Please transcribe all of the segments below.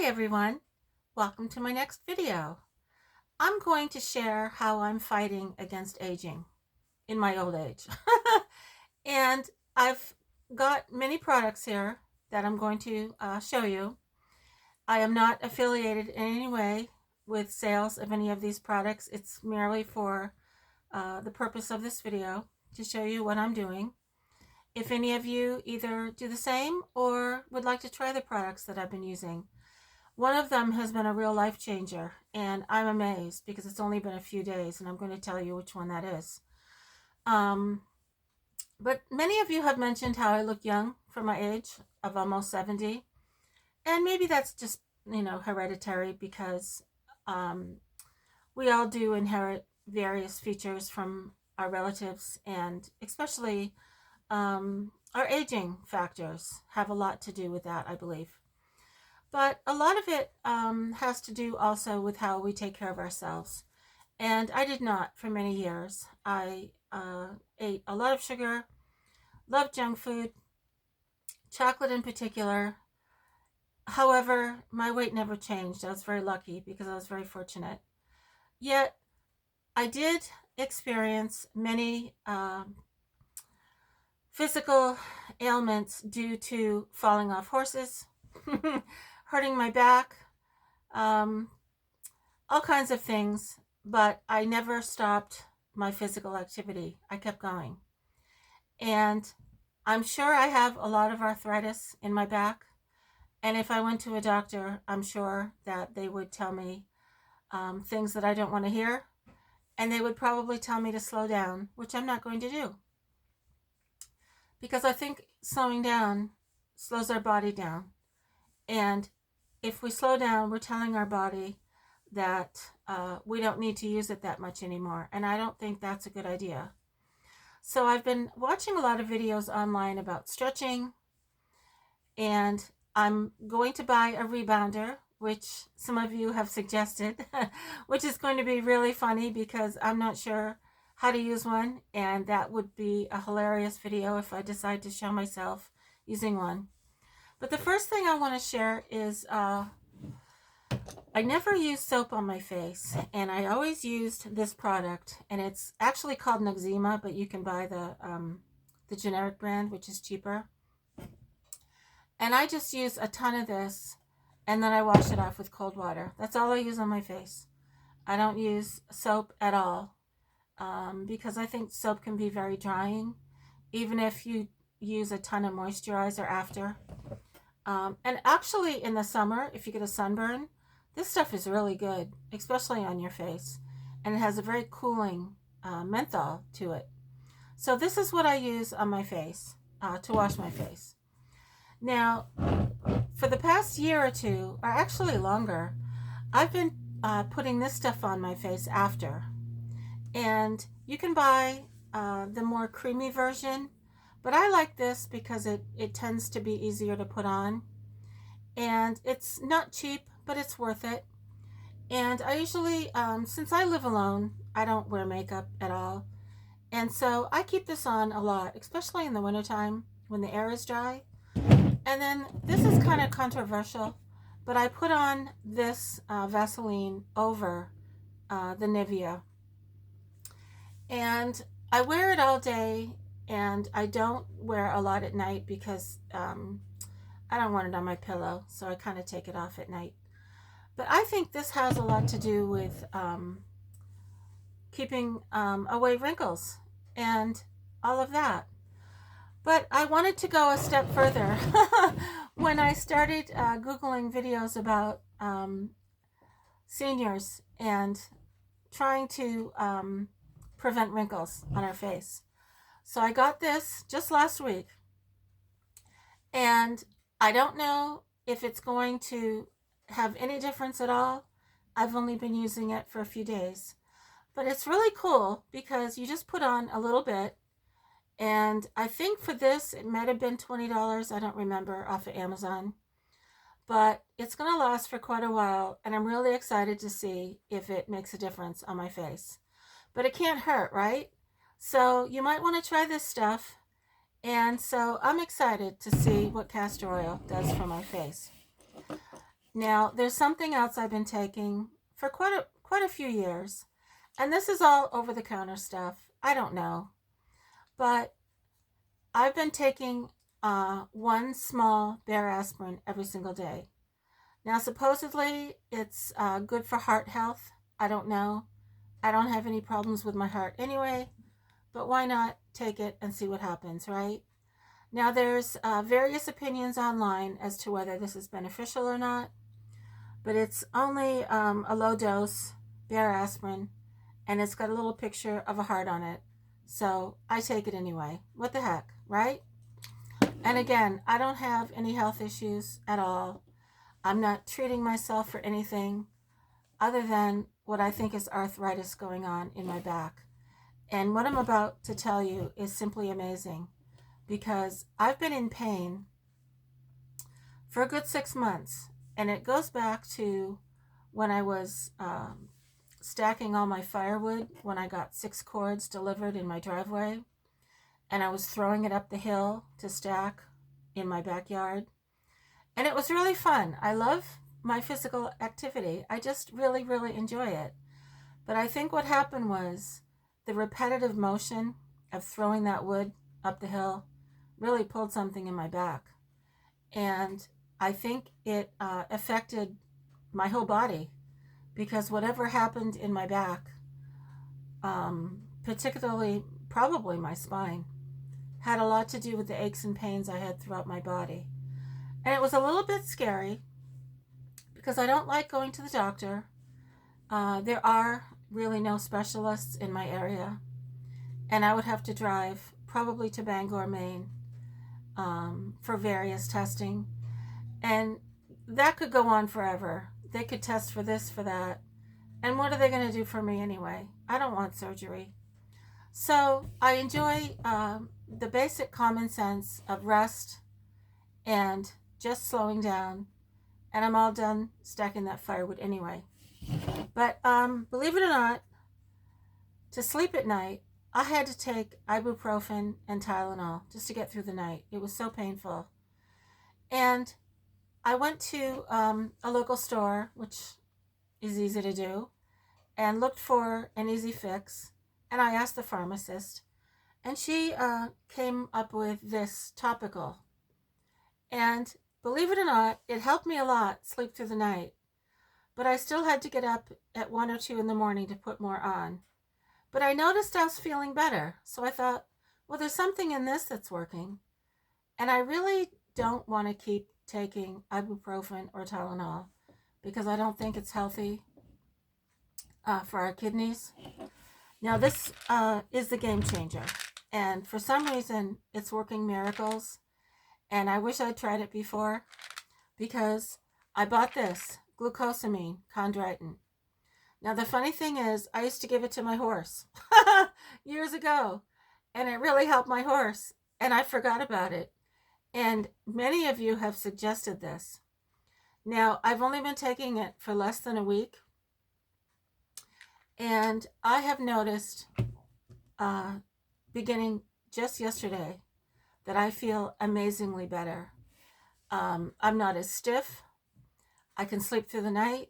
Hi everyone, welcome to my next video. I'm going to share how I'm fighting against aging in my old age. And I've got many products here that I'm going to show you. I am not affiliated in any way with sales of any of these products. It's merely for the purpose of this video to show you what I'm doing. If any of you either do the same or would like to try the products that I've been using, one of them has been a real life changer, and I'm amazed because it's only been a few days, and I'm going to tell you which one that is. But many of you have mentioned how I look young for my age of almost 70, and maybe that's just, hereditary because we all do inherit various features from our relatives, and especially our aging factors have a lot to do with that, I believe. But a lot of it has to do also with how we take care of ourselves. And I did not for many years. I ate a lot of sugar, loved junk food, chocolate in particular. However, my weight never changed. I was very lucky because I was very fortunate. Yet, I did experience many physical ailments due to falling off horses, hurting my back, all kinds of things, but I never stopped my physical activity. I kept going. And I'm sure I have a lot of arthritis in my back. And if I went to a doctor, I'm sure that they would tell me things that I don't want to hear. And they would probably tell me to slow down, which I'm not going to do. Because I think slowing down slows our body down. And if we slow down, we're telling our body that we don't need to use it that much anymore. And I don't think that's a good idea. So I've been watching a lot of videos online about stretching, and I'm going to buy a rebounder, which some of you have suggested, which is going to be really funny because I'm not sure how to use one, and that would be a hilarious video if I decide to show myself using one. But the first thing I want to share is I never used soap on my face, and I always used this product, and it's actually called Noxzema, but you can buy the generic brand, which is cheaper. And I just use a ton of this, and then I wash it off with cold water. That's all I use on my face. I don't use soap at all because I think soap can be very drying, even if you use a ton of moisturizer after. And actually in the summer, if you get a sunburn, this stuff is really good, especially on your face. And it has a very cooling menthol to it. So this is what I use on my face to wash my face. Now, for the past year or two, or actually longer, I've been putting this stuff on my face after. And you can buy the more creamy version, but I like this because it tends to be easier to put on. And it's not cheap, but it's worth it. And I usually, since I live alone, I don't wear makeup at all. And so I keep this on a lot, especially in the wintertime when the air is dry. And then this is kind of controversial, but I put on this Vaseline over the Nivea. And I wear it all day, and I don't wear a lot at night because I don't want it on my pillow, so I kind of take it off at night. But I think this has a lot to do with keeping away wrinkles and all of that. But I wanted to go a step further when I started Googling videos about seniors and trying to prevent wrinkles on our face. So I got this just last week, and I don't know if it's going to have any difference at all. I've only been using it for a few days, but it's really cool because you just put on a little bit, and I think for this it might have been $20, I don't remember, off of Amazon, but it's going to last for quite a while, and I'm really excited to see if it makes a difference on my face. But it can't hurt, right? So you might want to try this stuff. And so I'm excited to see what castor oil does for my face. Now, there's something else I've been taking for quite a few years, and this is all over the counter stuff. I don't know, but I've been taking one small bare aspirin every single day. Now, supposedly it's good for heart health. I don't know. I don't have any problems with my heart anyway, but why not take it and see what happens, right? Now, there's various opinions online as to whether this is beneficial or not, but it's only a low dose bare aspirin, and it's got a little picture of a heart on it. So I take it anyway. What the heck, right? And again, I don't have any health issues at all. I'm not treating myself for anything other than what I think is arthritis going on in my back. And what I'm about to tell you is simply amazing because I've been in pain for a good 6 months. And it goes back to when I was stacking all my firewood when I got 6 cords delivered in my driveway. And I was throwing it up the hill to stack in my backyard. And it was really fun. I love my physical activity. I just really, really enjoy it. But I think what happened was the repetitive motion of throwing that wood up the hill really pulled something in my back. And I think it affected my whole body because whatever happened in my back, particularly probably my spine, had a lot to do with the aches and pains I had throughout my body. And it was a little bit scary because I don't like going to the doctor. There are really no specialists in my area, and I would have to drive probably to Bangor, Maine, for various testing. And that could go on forever. They could test for this, for that. And what are they going to do for me anyway? I don't want surgery. So I enjoy the basic common sense of rest and just slowing down. And I'm all done stacking that firewood anyway. But believe it or not, to sleep at night, I had to take ibuprofen and Tylenol just to get through the night. It was so painful. And I went to a local store, which is easy to do, and looked for an easy fix. And I asked the pharmacist, and she came up with this topical. And believe it or not, it helped me a lot sleep through the night. But I still had to get up at 1 or 2 in the morning to put more on. But I noticed I was feeling better. So I thought, well, there's something in this that's working. And I really don't want to keep taking ibuprofen or Tylenol because I don't think it's healthy for our kidneys. Now, this is the game changer. And for some reason, it's working miracles. And I wish I'd tried it before because I bought this, glucosamine, chondroitin. Now, the funny thing is, I used to give it to my horse years ago, and it really helped my horse, and I forgot about it. And many of you have suggested this. Now, I've only been taking it for less than a week, and I have noticed, beginning just yesterday, that I feel amazingly better. I'm not as stiff. I can sleep through the night.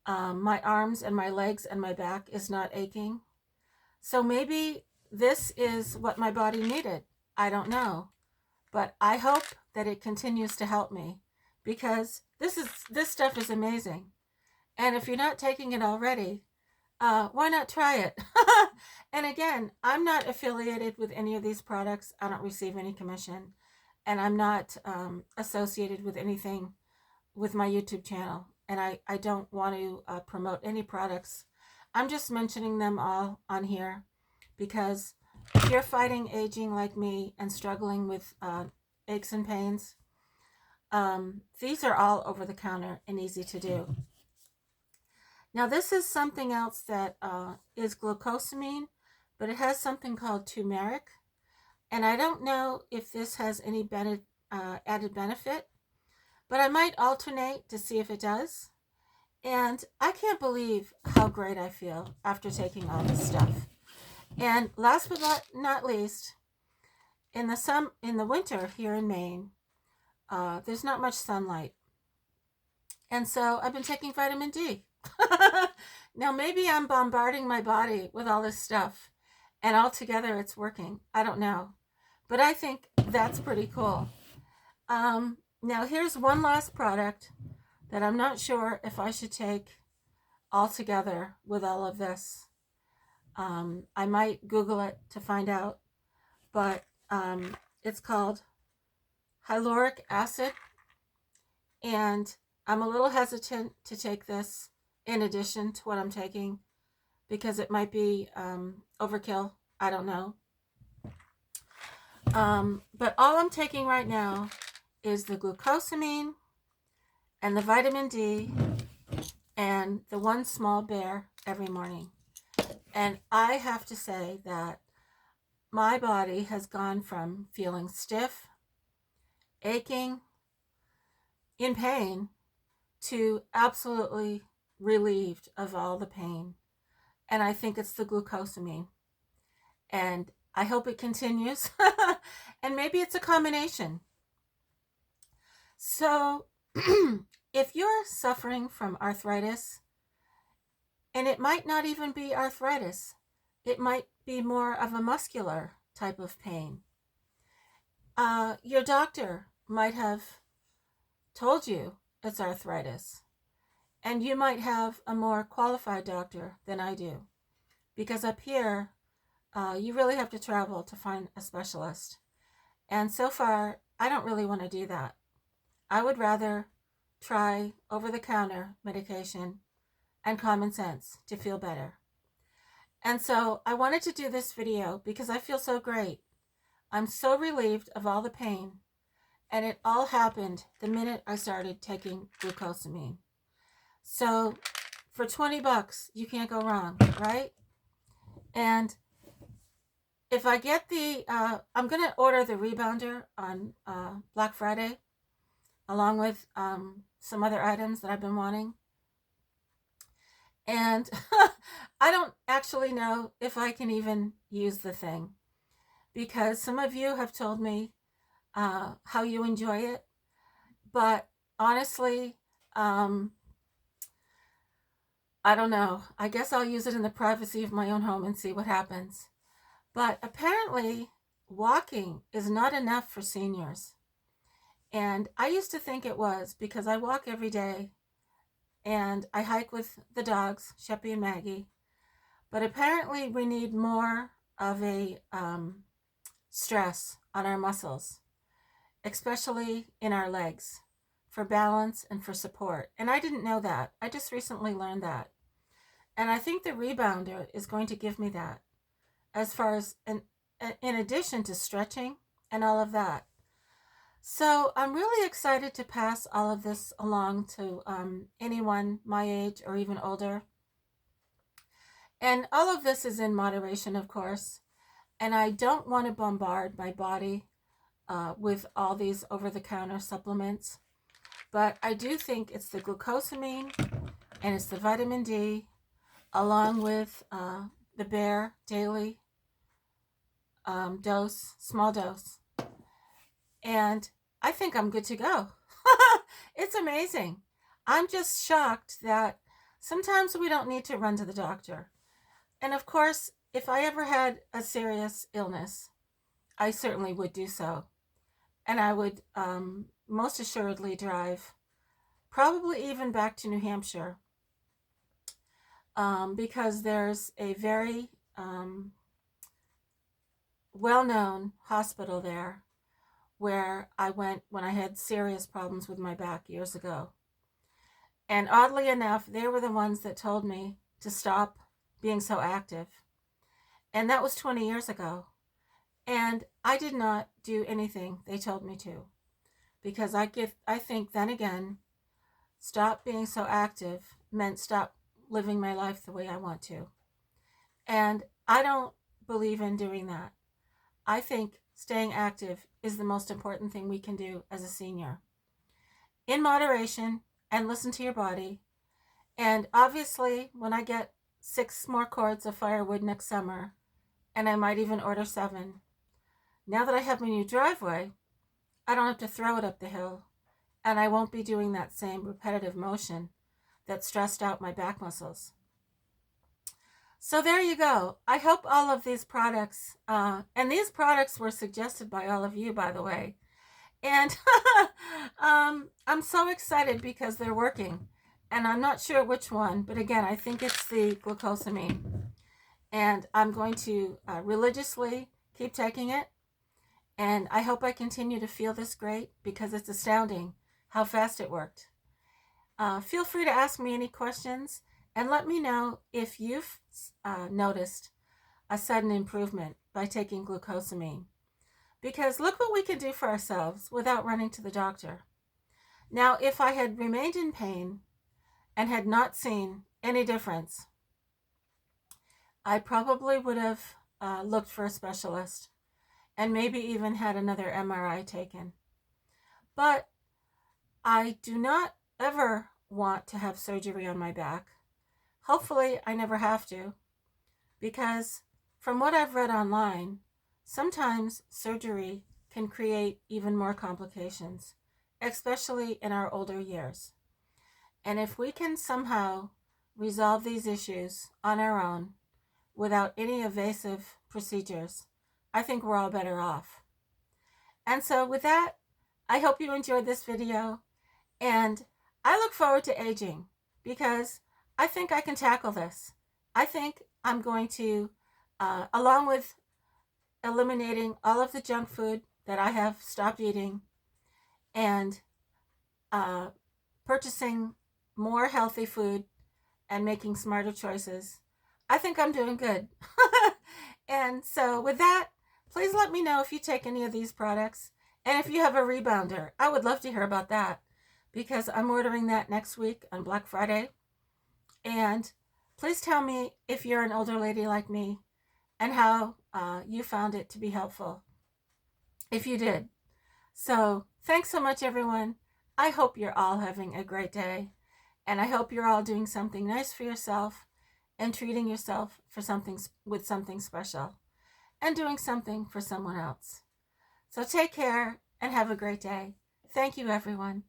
My arms and my legs and my back is not aching. So maybe this is what my body needed. I don't know. But I hope that it continues to help me because this stuff is amazing. And if you're not taking it already, why not try it? And again, I'm not affiliated with any of these products. I don't receive any commission. And I'm not associated with anything with my YouTube channel. And I don't want to promote any products. I'm just mentioning them all on here because if you're fighting aging like me and struggling with aches and pains, these are all over the counter and easy to do. Now, this is something else that is glucosamine, but it has something called turmeric. And I don't know if this has any added benefit, but I might alternate to see if it does. And I can't believe how great I feel after taking all this stuff. And last but not least, in the winter here in Maine, there's not much sunlight. And so I've been taking vitamin D. Now, maybe I'm bombarding my body with all this stuff and altogether it's working. I don't know. But I think that's pretty cool. Now, here's one last product that I'm not sure if I should take all together with all of this. I might Google it to find out, but it's called hyaluronic acid, and I'm a little hesitant to take this in addition to what I'm taking because it might be overkill. I don't know. But all I'm taking right now is the glucosamine and the vitamin D and the one small bear every morning. And I have to say that my body has gone from feeling stiff, aching, in pain, to absolutely relieved of all the pain. And I think it's the glucosamine. And I hope it continues. And maybe it's a combination. So if you're suffering from arthritis, and it might not even be arthritis, it might be more of a muscular type of pain. Your doctor might have told you it's arthritis, and you might have a more qualified doctor than I do, because up here, you really have to travel to find a specialist. And so far, I don't really want to do that. I would rather try over-the-counter medication and common sense to feel better. And so I wanted to do this video because I feel so great. I'm so relieved of all the pain, and it all happened the minute I started taking glucosamine. So for 20 bucks, you can't go wrong, right? And if I get the, I'm going to order the rebounder on Black Friday, along with some other items that I've been wanting. And I don't actually know if I can even use the thing, because some of you have told me how you enjoy it. But honestly, I don't know. I guess I'll use it in the privacy of my own home and see what happens. But apparently, walking is not enough for seniors. And I used to think it was, because I walk every day and I hike with the dogs, Sheppy and Maggie. But apparently we need more of a stress on our muscles, especially in our legs, for balance and for support. And I didn't know that. I just recently learned that. And I think the rebounder is going to give me that, as far as in addition to stretching and all of that. So I'm really excited to pass all of this along to anyone my age or even older. And all of this is in moderation, of course. And I don't want to bombard my body with all these over-the-counter supplements. But I do think it's the glucosamine and it's the vitamin D, along with the Bear daily dose, small dose. And I think I'm good to go. It's amazing. I'm just shocked that sometimes we don't need to run to the doctor. And of course, if I ever had a serious illness, I certainly would do so. And I would most assuredly drive, probably even back to New Hampshire, because there's a very well-known hospital there where I went when I had serious problems with my back years ago. And oddly enough, they were the ones that told me to stop being so active. And that was 20 years ago. And I did not do anything they told me to, because I think then again, stop being so active meant stop living my life the way I want to. And I don't believe in doing that. I think staying active is the most important thing we can do as a senior. In moderation, and listen to your body. And obviously, when I get 6 more cords of firewood next summer, and I might even order 7, now that I have my new driveway, I don't have to throw it up the hill. and I won't be doing that same repetitive motion that stressed out my back muscles. So there you go. I hope all of these products, and these products were suggested by all of you, by the way. And I'm so excited because they're working. And I'm not sure which one, but again, I think it's the glucosamine. And I'm going to religiously keep taking it. And I hope I continue to feel this great because it's astounding how fast it worked. Feel free to ask me any questions and let me know if you've noticed a sudden improvement by taking glucosamine. Because look what we can do for ourselves without running to the doctor. Now, if I had remained in pain and had not seen any difference, I probably would have looked for a specialist and maybe even had another MRI taken. But I do not ever want to have surgery on my back. Hopefully, I never have to, because from what I've read online, sometimes surgery can create even more complications, especially in our older years. And if we can somehow resolve these issues on our own without any invasive procedures, I think we're all better off. And so with that, I hope you enjoyed this video, and I look forward to aging because I think I can tackle this. I think I'm going to, along with eliminating all of the junk food that I have stopped eating and purchasing more healthy food and making smarter choices, I think I'm doing good. And so with that, please let me know if you take any of these products and if you have a rebounder. I would love to hear about that because I'm ordering that next week on Black Friday. And please tell me if you're an older lady like me and how you found it to be helpful, if you did. So thanks so much, everyone. I hope you're all having a great day, and I hope you're all doing something nice for yourself and treating yourself for something with something special and doing something for someone else. So take care and have a great day. Thank you, everyone.